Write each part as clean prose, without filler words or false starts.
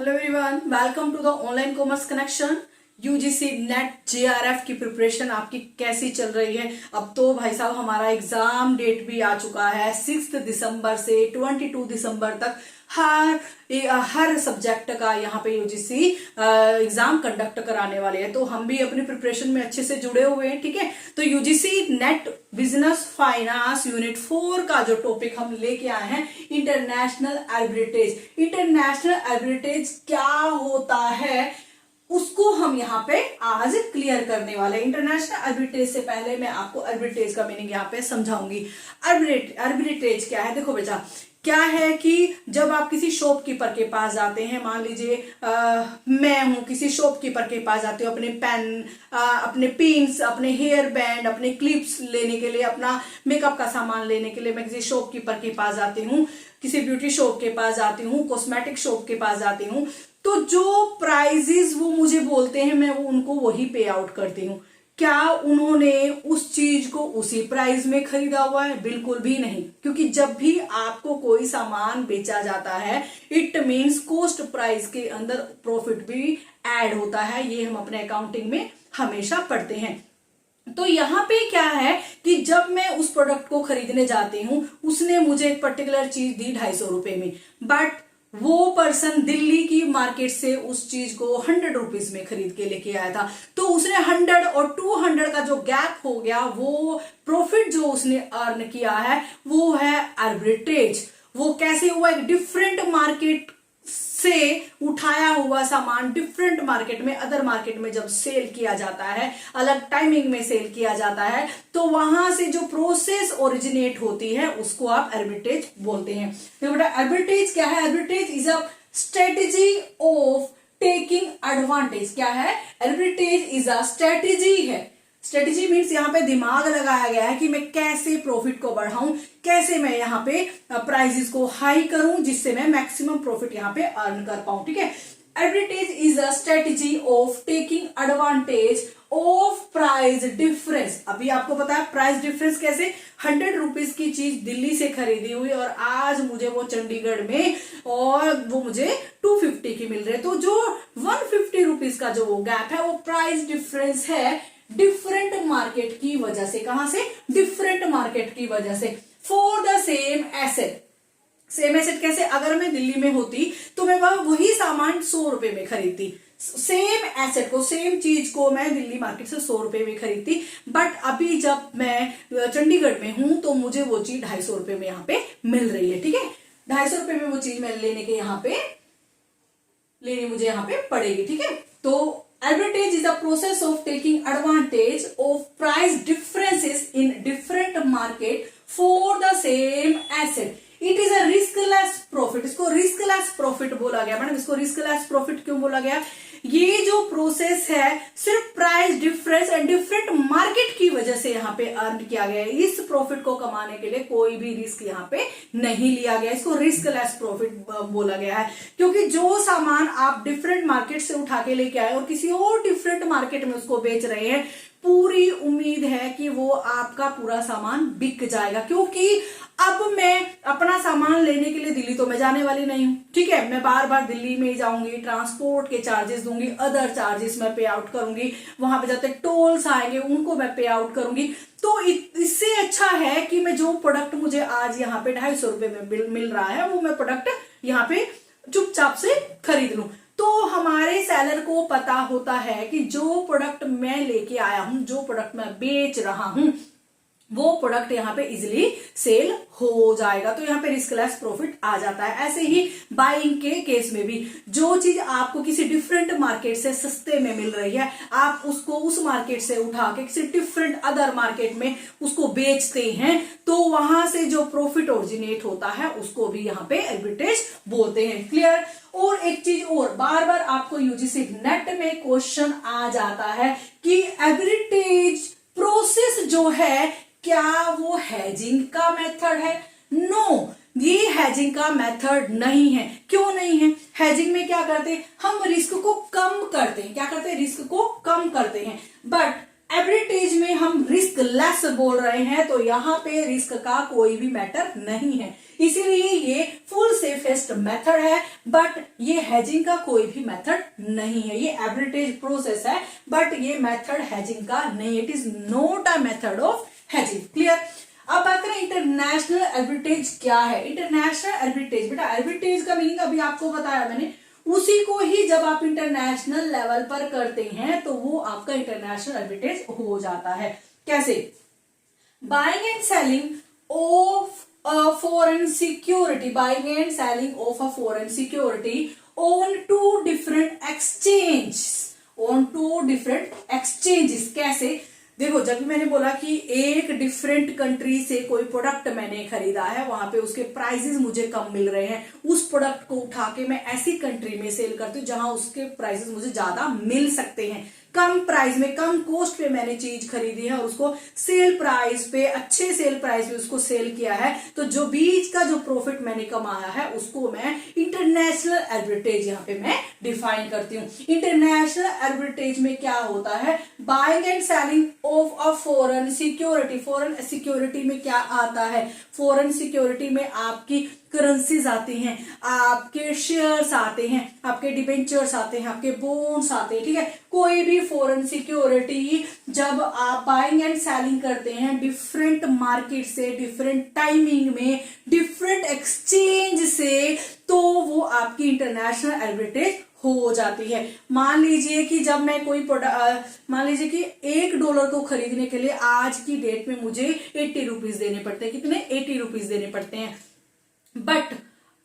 Hello everyone, welcome to the online commerce connection. UGC NET JRF की preparation आपकी कैसी चल रही है? अब तो भाई साहब हमारा एग्जाम डेट भी आ चुका है। 6 दिसंबर से 22 दिसंबर तक हर सब्जेक्ट का यहाँ पे यूजीसी एग्जाम कंडक्ट कराने वाले हैं। तो हम भी अपनी प्रिपरेशन में अच्छे से जुड़े हुए हैं। ठीक है, तो UGC net business finance unit 4 का जो टॉपिक हम लेके आए हैं, इंटरनेशनल आर्बिट्रेज। इंटरनेशनल आर्बिट्रेज क्या होता है उसको हम यहाँ पे आज क्लियर करने वाले हैं। इंटरनेशनल आर्बिट्रेज से पहले मैं आपको आर्बिट्रेज का मीनिंग यहाँ पे समझाऊंगी। आर्बिट्रेज क्या है? देखो बेटा, क्या है कि जब आप किसी शॉपकीपर के पास जाते हैं, मान लीजिए मैं हूं, किसी शॉपकीपर के पास जाते हो अपने पेन, अपने पिन्स, अपने हेयर बैंड, अपने क्लिप्स लेने के लिए, अपना मेकअप का सामान लेने के लिए मैं किसी शॉपकीपर के पास जाती हूँ, किसी ब्यूटी शॉप के पास जाती हूँ, कॉस्मेटिक शॉप के पास जाती हूँ। तो जो प्राइजेस वो मुझे बोलते हैं मैं उनको वही पे आउट करती हूँ। क्या उन्होंने उस चीज को उसी प्राइस में खरीदा हुआ है? बिल्कुल भी नहीं, क्योंकि जब भी आपको कोई सामान बेचा जाता है इट मीन्स कॉस्ट प्राइस के अंदर प्रॉफिट भी ऐड होता है। ये हम अपने अकाउंटिंग में हमेशा पढ़ते हैं। तो यहाँ पे क्या है कि जब मैं उस प्रोडक्ट को खरीदने जाती हूँ, उसने मुझे एक पर्टिकुलर चीज दी 250 रुपए में, बट वो पर्सन दिल्ली की मार्केट से उस चीज को 100 रुपीज में खरीद के लेके आया था। तो उसने 100 और 200 का जो गैप हो गया, वो प्रॉफिट जो उसने अर्न किया है वो है आर्बिट्रेज। वो कैसे हुआ? एक डिफरेंट मार्केट से उठाया हुआ सामान डिफरेंट मार्केट में, अदर मार्केट में जब सेल किया जाता है, अलग टाइमिंग में सेल किया जाता है, तो वहां से जो प्रोसेस ओरिजिनेट होती है उसको आप आर्बिट्रेज बोलते हैं। तो बेटा आर्बिट्रेज क्या है? Arbitrage is a strategy of taking advantage. क्या है? आर्बिट्रेज इज अ स्ट्रेटेजी है। स्ट्रेटेजी मीन्स यहाँ पे दिमाग लगाया गया है कि मैं कैसे प्रॉफिट को बढ़ाऊं, कैसे मैं यहाँ पे प्राइसेस को हाई करूं जिससे मैं मैक्सिमम प्रॉफिट यहाँ पे अर्न कर पाऊं। ठीक है, arbitrage is a strategy of taking advantage of price difference. अभी आपको पता है प्राइस डिफरेंस कैसे? 100 रुपीज की चीज दिल्ली से खरीदी हुई और आज मुझे वो चंडीगढ़ में और वो मुझे 250 की मिल रही है। तो जो 150 रुपीज का जो वो गैप है वो प्राइस डिफरेंस है डिफरेंट मार्केट की वजह से। कहां से? डिफरेंट मार्केट की वजह से। For the same asset. Same asset कैसे? अगर मैं दिल्ली में होती तो मैं वही सामान 100 रुपए में खरीदती। सेम एसेट को, सेम चीज को मैं दिल्ली मार्केट से 100 रुपए में खरीदती, बट अभी जब मैं चंडीगढ़ में हूं तो मुझे वो चीज 250 रुपए में यहाँ पे मिल रही है। ठीक है, 250 रुपए में वो चीज मैं लेनी मुझे यहाँ पे पड़ेगी। ठीक है, तो arbitrage is the process of taking advantage of price differences in different market for the same asset. It is a riskless profit. इसको riskless profit बोला गया। मैडम इसको riskless profit क्यों बोला गया? ये जो प्रोसेस है सिर्फ price difference and different market की वजह से यहाँ पे अर्न किया गया है। इस प्रॉफिट को कमाने के लिए कोई भी रिस्क यहाँ पे नहीं लिया गया। इसको रिस्कलेस प्रॉफिट बोला गया है, क्योंकि जो सामान आप डिफरेंट मार्केट से उठा के लेके आए और किसी और डिफरेंट मार्केट में उसको बेच रहे हैं, पूरी उम्मीद है कि वो आपका पूरा सामान बिक जाएगा। क्योंकि अब मैं अपना सामान लेने के लिए दिल्ली तो मैं जाने वाली नहीं हूं। ठीक है, मैं बार बार दिल्ली में ही जाऊंगी, ट्रांसपोर्ट के चार्जेस दूंगी, अदर चार्जेस मैं पे आउट करूंगी, वहां पे जाते टोल्स आएंगे उनको मैं पे आउट करूंगी। तो इससे अच्छा है कि मैं जो प्रोडक्ट मुझे आज यहाँ पे 250 रुपए में मिल रहा है वो मैं प्रोडक्ट यहाँ पे चुपचाप से खरीद लूं। तो हमारे सेलर को पता होता है कि जो प्रोडक्ट मैं लेके आया हूं, जो प्रोडक्ट मैं बेच रहा हूं, वो प्रोडक्ट यहाँ पे इजिली सेल हो जाएगा। तो यहाँ पे रिस्कलेस प्रॉफिट आ जाता है। ऐसे ही बाइंग के केस में भी जो चीज आपको किसी डिफरेंट मार्केट से सस्ते में मिल रही है, आप उसको उस मार्केट से उठा के किसी डिफरेंट अदर मार्केट में उसको बेचते हैं, तो वहां से जो प्रॉफिट ओरिजिनेट होता है उसको भी यहाँ पे आर्बिट्रेज बोलते हैं। क्लियर? और एक चीज और, बार बार आपको यूजीसी नेट में क्वेश्चन आ जाता है कि आर्बिट्रेज प्रोसेस जो है क्या वो हैजिंग का मेथड है? नो, ये हैजिंग का मेथड नहीं है। क्यों नहीं है? हैजिंग में क्या करते हैं? हम रिस्क को कम करते हैं। क्या करते हैं? रिस्क को कम करते हैं। बट एवरेज में हम रिस्क लेस बोल रहे हैं, तो यहाँ पे रिस्क का कोई भी मैटर नहीं है, इसीलिए ये फुल सेफेस्ट मेथड है। बट ये हेजिंग का कोई भी मेथड नहीं है, ये एवरेज प्रोसेस है बट ये मेथड हेजिंग का नहीं, it is not a method of hedging. Clear. अब बात करें इंटरनेशनल एवरेज क्या है। इंटरनेशनल एवरेज, बेटा एवरेज का मीनिंग अभी आपको बताया मैंने, उसी को ही जब आप इंटरनेशनल लेवल पर करते हैं तो वो आपका इंटरनेशनल एवरेज हो जाता है। कैसे? Buying and selling of a foreign security, buying and selling of a foreign security on two different exchanges। कैसे? देखो, जब मैंने बोला कि एक डिफरेंट कंट्री से कोई प्रोडक्ट मैंने खरीदा है, वहां पे उसके प्राइसेस मुझे कम मिल रहे हैं, उस प्रोडक्ट को उठा के मैं ऐसी कंट्री में सेल करती हूँ जहां उसके प्राइसेस मुझे ज्यादा मिल सकते हैं, कम प्राइस में, कम कॉस्ट पे मैंने चीज खरीदी है और उसको सेल प्राइस पे, अच्छे सेल प्राइस पे उसको सेल किया है, तो जो बीच का जो प्रॉफिट मैंने कमाया है उसको मैं इंटरनेशनल एवरेज यहाँ पे मैं डिफाइन करती हूँ। इंटरनेशनल एवरेज में क्या होता है? Buying and selling of a foreign security. Foreign security में क्या आता है? फॉरेन सिक्योरिटी में आपकी करेंसीज आती हैं, आपके शेयर्स आते हैं, आपके डिबेंचर्स आते हैं, आपके बॉन्ड्स आते हैं। ठीक है, कोई भी फॉरेन सिक्योरिटी जब आप बाइंग एंड सेलिंग करते हैं डिफरेंट मार्केट से, डिफरेंट टाइमिंग में, डिफरेंट एक्सचेंज से, तो वो आपकी इंटरनेशनल एवरेज हो जाती है। मान लीजिए कि जब मैं कोई प्रोडक्ट, मान लीजिए कि $1 को खरीदने के लिए आज की डेट में मुझे 80 रुपीज देने पड़ते हैं। कितने? 80 रुपीज देने पड़ते हैं। बट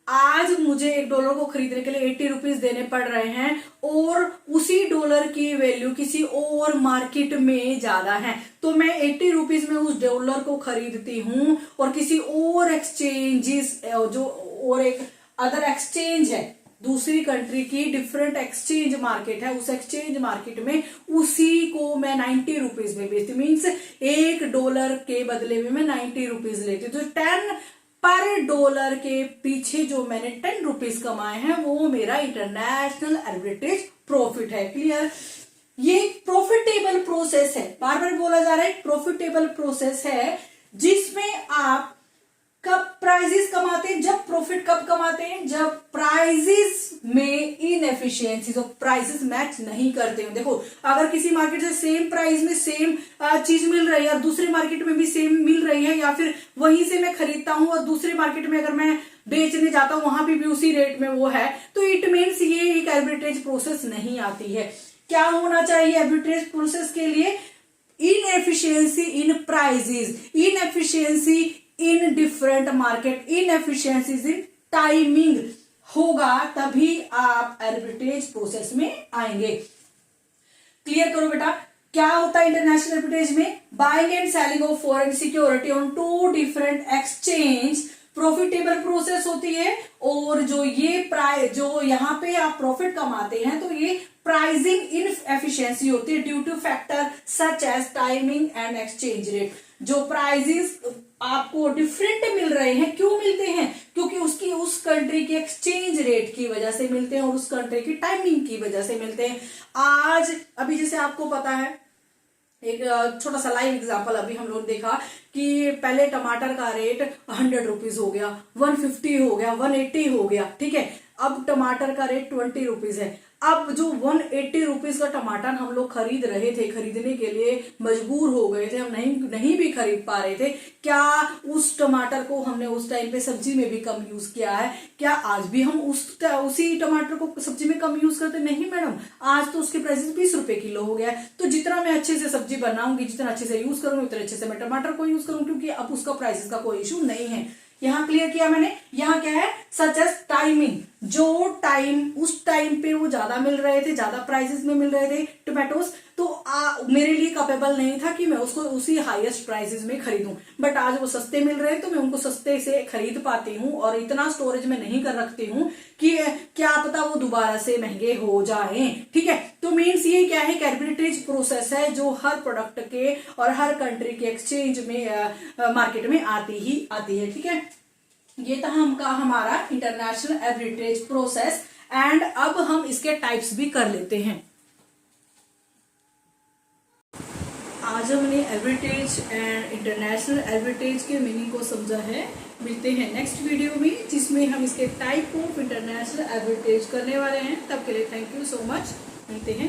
आज मुझे $1 को खरीदने के लिए 80 रुपीज देने पड़ रहे हैं और उसी डॉलर की वैल्यू किसी और मार्केट में ज्यादा है, तो मैं 80 रुपीज में उस डॉलर को खरीदती हूं और किसी और एक्सचेंजेस, जो और एक अदर एक्सचेंज है, दूसरी कंट्री की डिफरेंट एक्सचेंज मार्केट है, उस एक्सचेंज मार्केट में उसी को मैं 90 रुपीज में बेचती, मीन्स $1 के बदले में मैं 90 रुपीज लेती हूँ। तो 10 पर डॉलर के पीछे जो मैंने 10 रुपीज कमाए हैं वो मेरा इंटरनेशनल एवरेज प्रॉफिट है। क्लियर। ये प्रॉफिटेबल प्रोसेस है, बार बार बोला जा रहा है, प्रॉफिटेबल प्रोसेस है जिसमें आप कब प्राइजेस कमाते हैं? जब प्रॉफिट कब कमाते हैं? जब प्राइजेस में इनएफिशिएंसी, जो प्राइसेस मैच नहीं करते हैं। देखो, अगर किसी मार्केट से सेम प्राइस में सेम चीज मिल रही है और दूसरी मार्केट में भी सेम मिल रही है, या फिर वहीं से मैं खरीदता हूं और दूसरी मार्केट में अगर मैं बेचने जाता हूं वहां पे भी उसी रेट में वो है, तो इट मीन्स ये एक एवरेज प्रोसेस नहीं आती है। क्या होना चाहिए एवरेज प्रोसेस के लिए? Inefficiency in prices, inefficiency in different market, inefficiencies in timing होगा, तभी आप एवरेज प्रोसेस में आएंगे। क्लियर करो बेटा, क्या होता है इंटरनेशनल एवरेज में? Buying and selling of foreign security on 2 different exchange, profitable process होती है। और जो ये प्राइस, जो यहाँ पे आप प्रॉफिट कमाते हैं, तो ये प्राइसिंग इनएफिशिएंसी होती है due to factor such as timing and exchange rate. जो प्राइजेस आपको डिफरेंट मिल रहे हैं, क्यों मिलते हैं? क्योंकि उसकी उस कंट्री के एक्सचेंज रेट की वजह से मिलते हैं और उस कंट्री की टाइमिंग की वजह से मिलते हैं। आज अभी जैसे आपको पता है, एक छोटा सा लाइव एग्जांपल अभी हम लोग देखा कि पहले टमाटर का रेट 100 रुपीज हो गया, 150 हो गया, 180 हो गया। ठीक है, अब टमाटर का रेट 20 रुपीज है। अब जो 180 रुपीज का टमाटर हम लोग खरीद रहे थे, खरीदने के लिए मजबूर हो गए थे, हम नहीं भी खरीद पा रहे थे, क्या उस टमाटर को हमने उस टाइम पे सब्जी में भी कम यूज किया है? क्या आज भी हम उसी टमाटर को सब्जी में कम यूज करते? नहीं मैडम, आज तो उसके प्राइसेस 20 रुपए किलो हो गया है। तो जितना मैं अच्छे से सब्जी बनाऊंगी, जितना अच्छे से यूज करूंगी, उतना अच्छे से मैं टमाटर को यूज करूंगी, क्योंकि अब उसका प्राइसेस का कोई इशू नहीं है। यहां क्लियर किया मैंने। यहाँ क्या है? सच एज टाइमिंग, जो टाइम उस टाइम पे वो ज्यादा मिल रहे थे, ज्यादा प्राइसेस में मिल रहे थे टोमेटोज, तो मेरे लिए कैपेबल नहीं था कि मैं उसको उसी हाईएस्ट प्राइसेस में खरीदूं। बट आज वो सस्ते मिल रहे हैं तो मैं उनको सस्ते से खरीद पाती हूँ और इतना स्टोरेज में नहीं कर रखती हूँ कि क्या पता वो दोबारा से महंगे हो जाएं। ठीक है, तो मीन्स ये क्या है? कैर्बोरेटेज प्रोसेस है जो हर प्रोडक्ट के और हर कंट्री के एक्सचेंज में मार्केट में आती ही आती है। ठीक है, ये था हमारा इंटरनेशनल एवरेज प्रोसेस। एंड अब हम इसके टाइप्स भी कर लेते हैं। आज हमने एडवर्टाइज एंड इंटरनेशनल एडवर्टाइज के मीनिंग को समझा है। मिलते हैं नेक्स्ट वीडियो में जिसमें हम इसके टाइप ऑफ इंटरनेशनल एडवर्टाइज करने वाले हैं। तब के लिए थैंक यू सो मच। मिलते हैं।